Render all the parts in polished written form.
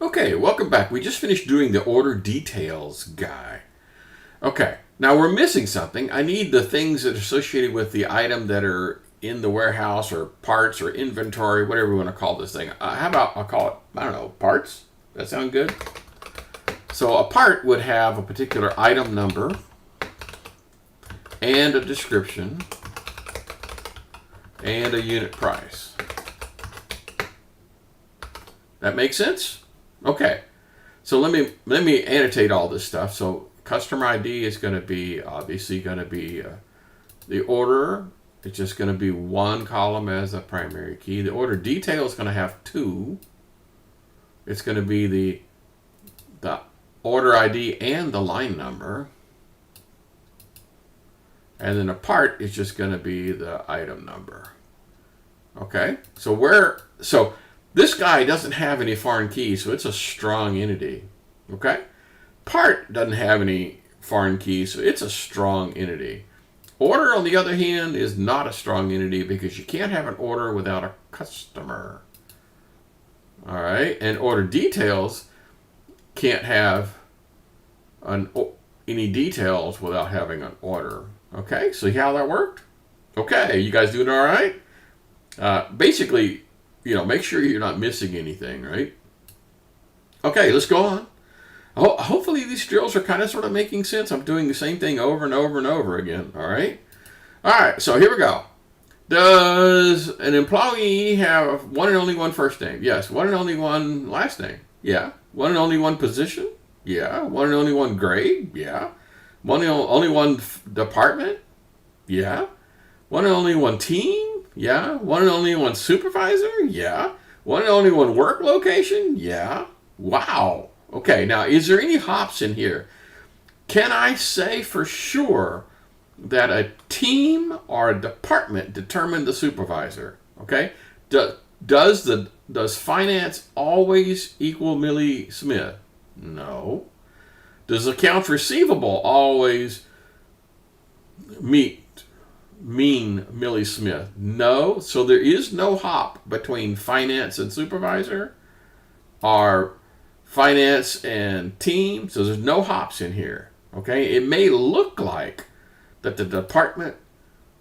Okay, welcome back. We just finished doing the order details guy. Okay, now we're missing something. I need the things that are associated with the item that are in the warehouse or parts or inventory, whatever we want to call this thing. How about I'll call it, I don't know, parts? That sound good? So a part would have a particular item number and a description and a unit price. That makes sense? Okay, so let me annotate all this stuff. So customer ID is going to be obviously going to be the order. It's just going to be one column as a primary key. The order detail is going to have two. It's going to be the order ID and the line number. And then a part is just going to be the item number. Okay, so this guy doesn't have any foreign keys, so it's a strong entity. Okay? Part doesn't have any foreign keys, so it's a strong entity. Order, on the other hand, is not a strong entity because you can't have an order without a customer. All right? And order details can't have any details without having an order. Okay? So see how that worked? Okay, you guys doing all right? Basically, make sure you're not missing anything, right? Okay, let's go on. Hopefully these drills are kind of sort of making sense. I'm doing the same thing over and over and over again, all right? All right, so here we go. Does an employee have one and only one first name? Yes. One and only one last name? Yeah. One and only one position? Yeah. One and only one grade? Yeah. One and only one department? Yeah. One and only one team? Yeah. One and only one supervisor? Yeah. One and only one work location? Yeah. Wow. Okay, now is there any hops in here? Can I say for sure that a team or a department determine the supervisor? Okay? Does finance always equal Millie Smith? No. Does accounts receivable always mean Millie Smith? No. So there is no hop between finance and supervisor or finance and team. So there's no hops in here. Okay? It may look like that the department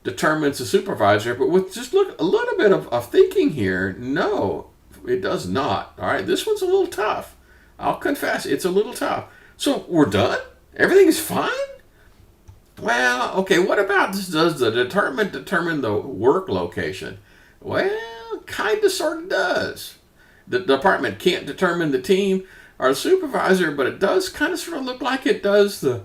determines the supervisor, but with just a little bit of thinking here, no, it does not. All right? This one's a little tough. I'll confess, it's a little tough. So we're done? Everything is fine? Well, okay, what about this? Does the determine the work location? Well, kind of sort of does. The department can't determine the team or the supervisor, but it does kind of sort of look like it does the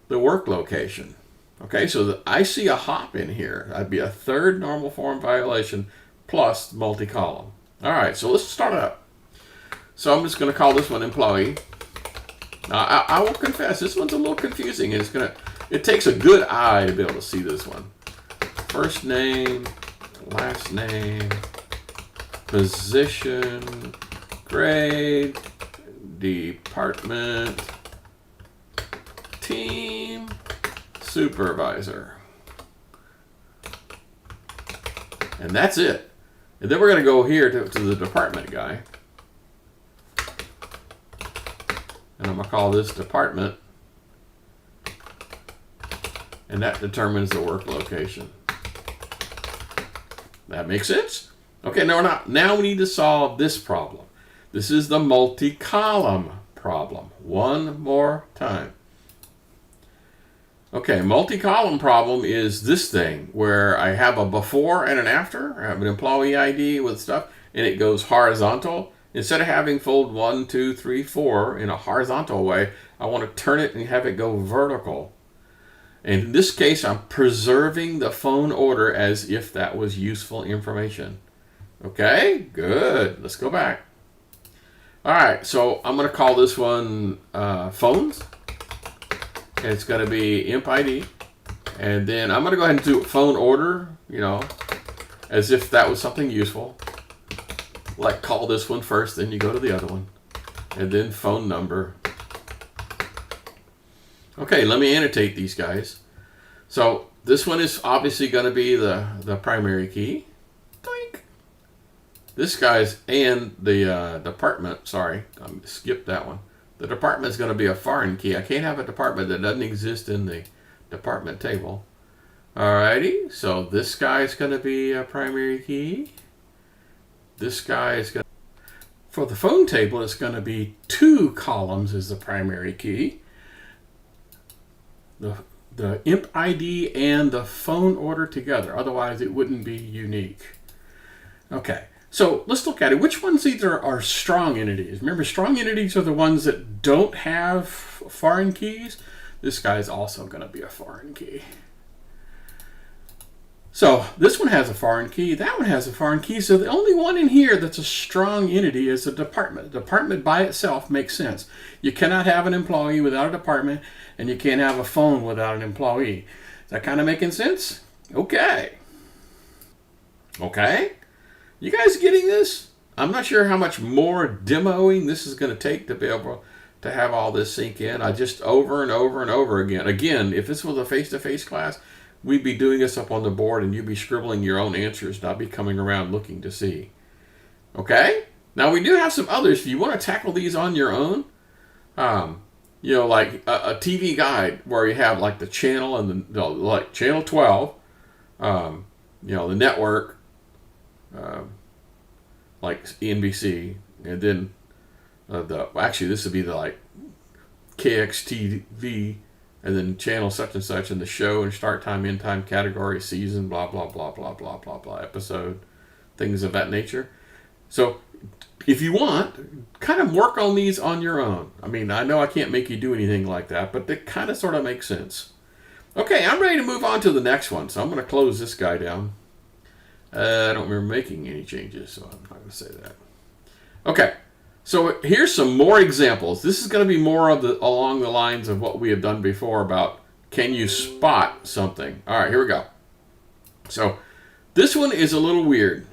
work location. Okay, so I see a hop in here. That'd be a third normal form violation plus multi-column. All right, so let's start up. So I'm just going to call this one employee. Now, I will confess, this one's a little confusing, and it takes a good eye to be able to see this one. First name, last name, position, grade, department, team, supervisor. And that's it. And then we're going to go here to the department guy. And I'm going to call this department. And that determines the work location. That makes sense? Okay, now we need to solve this problem. This is the multi-column problem. One more time. Okay, multi-column problem is this thing where I have a before and an after. I have an employee ID with stuff, and it goes horizontal. Instead of having fold 1, 2, 3, 4 in a horizontal way, I want to turn it and have it go vertical. And in this case, I'm preserving the phone order as if that was useful information. Okay, good. Let's go back. All right, so I'm going to call this one phones. And it's going to be imp ID. And then I'm going to go ahead and do phone order, as if that was something useful. Like call this one first, then you go to the other one. And then phone number. Okay, let me annotate these guys. So this one is obviously going to be the primary key. Doink. This guy's and the department, sorry, I skipped that one. The department is going to be a foreign key. I can't have a department that doesn't exist in the department table. Alrighty, so this guy is going to be a primary key. This guy is going to, for the phone table, it's going to be 2 columns as the primary key. The IMP ID and the phone order together. Otherwise, it wouldn't be unique. Okay, so let's look at it. Which ones either are strong entities? Remember, strong entities are the ones that don't have foreign keys. This guy is also going to be a foreign key. So this one has a foreign key. That one has a foreign key. So the only one in here that's a strong entity is a department. The department by itself makes sense. You cannot have an employee without a department, and you can't have a phone without an employee. Is that kind of making sense? Okay. Okay. You guys getting this? I'm not sure how much more demoing this is going to take to be able to have all this sink in. I just over and over and over again. Again, if this was a face-to-face class, we'd be doing this up on the board and you'd be scribbling your own answers, not be coming around looking to see. Okay? Now we do have some others. If you want to tackle these on your own, you know, like a TV guide where you have like the channel and the like channel 12, you know, the network, like NBC, and then actually this would be the like KXTV, and then channel such and such, and the show and start time, end time, category, season, blah, blah, blah, blah, blah, blah, blah, episode, things of that nature. So if you want, kind of work on these on your own. I mean, I know I can't make you do anything like that, but they kind of sort of make sense. Okay, I'm ready to move on to the next one, so I'm going to close this guy down. I don't remember making any changes, so I'm not going to say that. Okay. So here's some more examples. This is going to be more of the along the lines of what we have done before about can you spot something. All right, here we go. So this one is a little weird.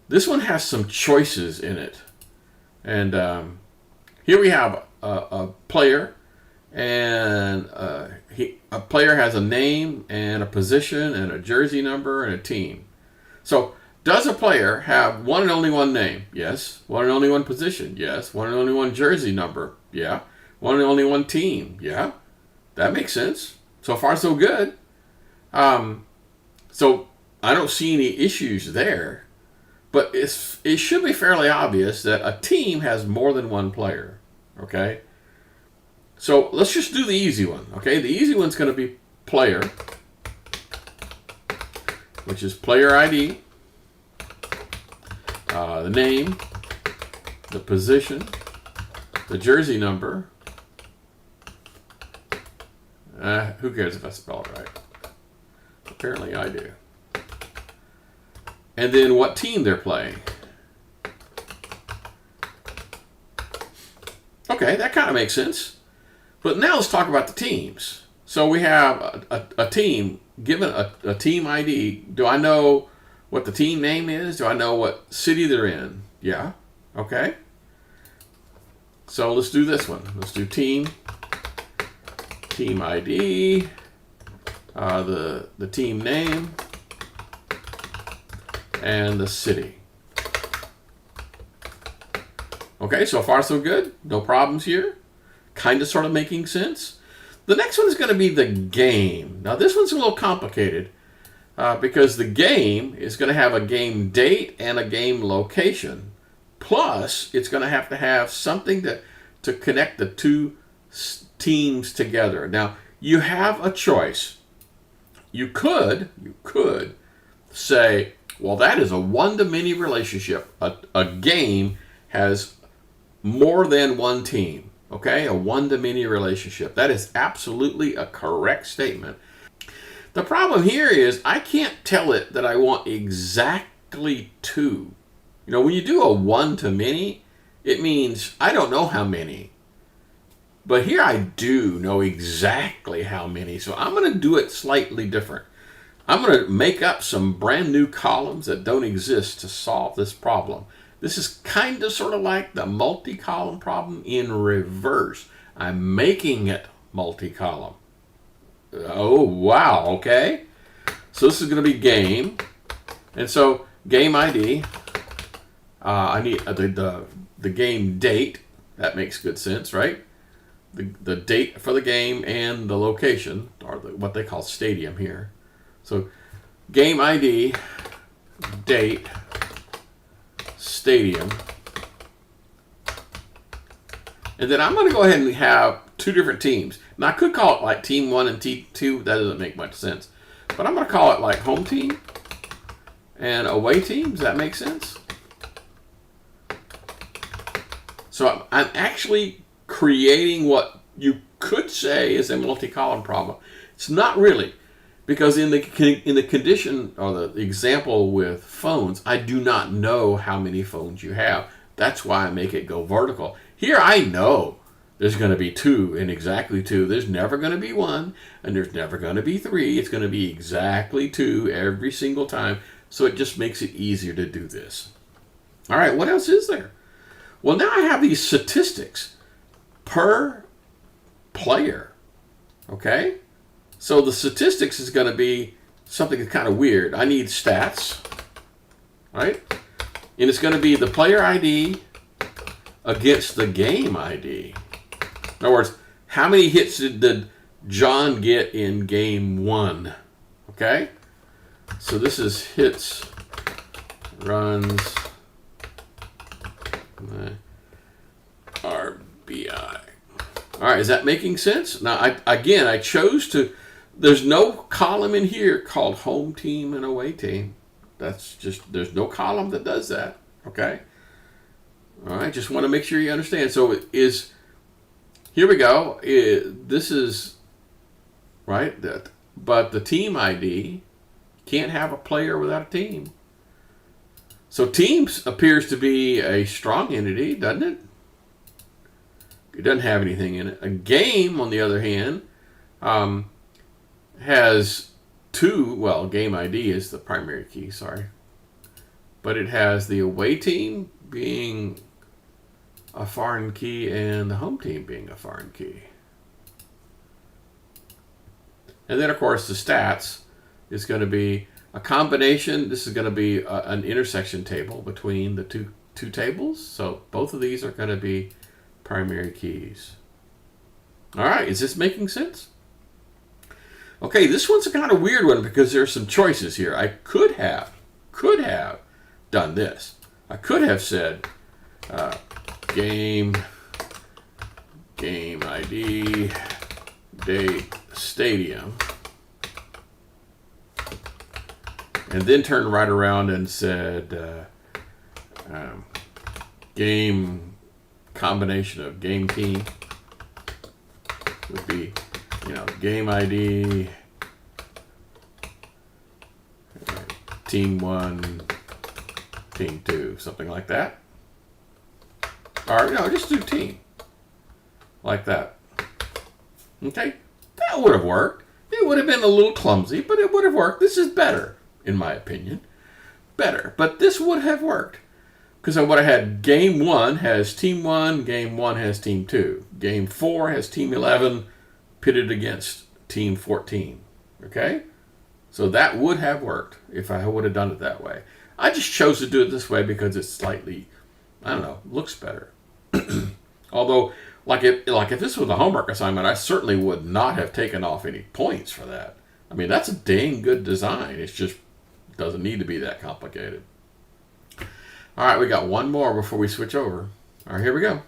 This one has some choices in it. And here we have a player, and a player has a name and a position and a jersey number and a team. So does a player have one and only one name? Yes. One and only one position? Yes. One and only one jersey number? Yeah. One and only one team? Yeah. That makes sense. So far, so good. So I don't see any issues there. But it should be fairly obvious that a team has more than one player. Okay? So let's just do the easy one. Okay? The easy one's going to be player, which is player ID. The name, the position, the jersey number. Who cares if I spell it right? Apparently I do. And then what team they're playing. Okay, that kind of makes sense. But now let's talk about the teams. So we have a team, given a team ID. Do I know what the team name is? Do I know what city they're in? Yeah. Okay. So let's do this one. Let's do team ID, the team name, and the city. Okay, so far so good. No problems here. Kind of sort of making sense. The next one is going to be the game. Now this one's a little complicated. Because the game is going to have a game date and a game location. Plus, it's going to have something to connect the two teams together. Now, you have a choice. You could say, well, that is a one-to-many relationship. A game has more than one team. Okay? A one-to-many relationship. That is absolutely a correct statement. The problem here is I can't tell it that I want exactly 2. You know, when you do a one-to-many, it means I don't know how many. But here I do know exactly how many. So I'm going to do it slightly different. I'm going to make up some brand new columns that don't exist to solve this problem. This is kind of sort of like the multi-column problem in reverse. I'm making it multi-column. Oh, wow, okay. So this is going to be game. And so game ID. I need the game date. That makes good sense, right? The date for the game and the location, or what they call stadium here. So game ID, date, stadium. And then I'm going to go ahead and have two different teams. Now, I could call it like Team 1 and Team 2. That doesn't make much sense. But I'm going to call it like home team and away team. Does that make sense? So I'm actually creating what you could say is a multi-column problem. It's not really, because in the condition or the example with phones, I do not know how many phones you have. That's why I make it go vertical. Here I know there's going to be 2 and exactly 2. There's never going to be 1 and there's never going to be 3. It's going to be exactly 2 every single time. So it just makes it easier to do this. All right, what else is there? Well, now I have these statistics per player. Okay? So the statistics is going to be something that's kind of weird. I need stats, right? And it's going to be the player ID against the game ID. In other words, how many hits did John get in game 1? Okay? So this is hits, runs, RBI. All right, is that making sense? Now, I chose to, there's no column in here called home team and away team. That's just, there's no column that does that, okay? All right, just want to make sure you understand. So it is, here we go. This is, right, but the team ID can't have a player without a team. So teams appears to be a strong entity, doesn't it? It doesn't have anything in it. A game, on the other hand, has 2, well, game ID is the primary key, sorry. But it has the away team being a foreign key and the home team being a foreign key. And then, of course, the stats is going to be a combination. This is going to be an intersection table between the two tables. So both of these are going to be primary keys. All right, is this making sense? Okay, this one's a kind of weird one because there's some choices here. I could have done this. I could have said game ID, date, stadium, and then turned right around and said game combination of game team would be, game ID, team 1, team 2, something like that. Or, just do team. Like that. Okay? That would have worked. It would have been a little clumsy, but it would have worked. This is better, in my opinion. Better. But this would have worked. Because I would have had game 1 has team 1, game 1 has team 2. Game 4 has team 11 pitted against team 14. Okay? So that would have worked if I would have done it that way. I just chose to do it this way because it's slightly, looks better. Although, like if this was a homework assignment, I certainly would not have taken off any points for that. I mean, that's a dang good design. It just doesn't need to be that complicated. All right, we got one more before we switch over. All right, here we go.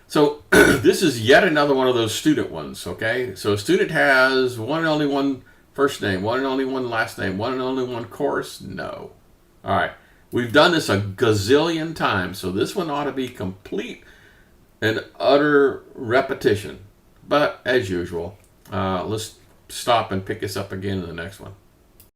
So this is yet another one of those student ones, okay? So a student has one and only one first name, one and only one last name, one and only one course? No. All right, we've done this a gazillion times, so this one ought to be complete and utter repetition. But as usual, let's stop and pick this up again in the next one.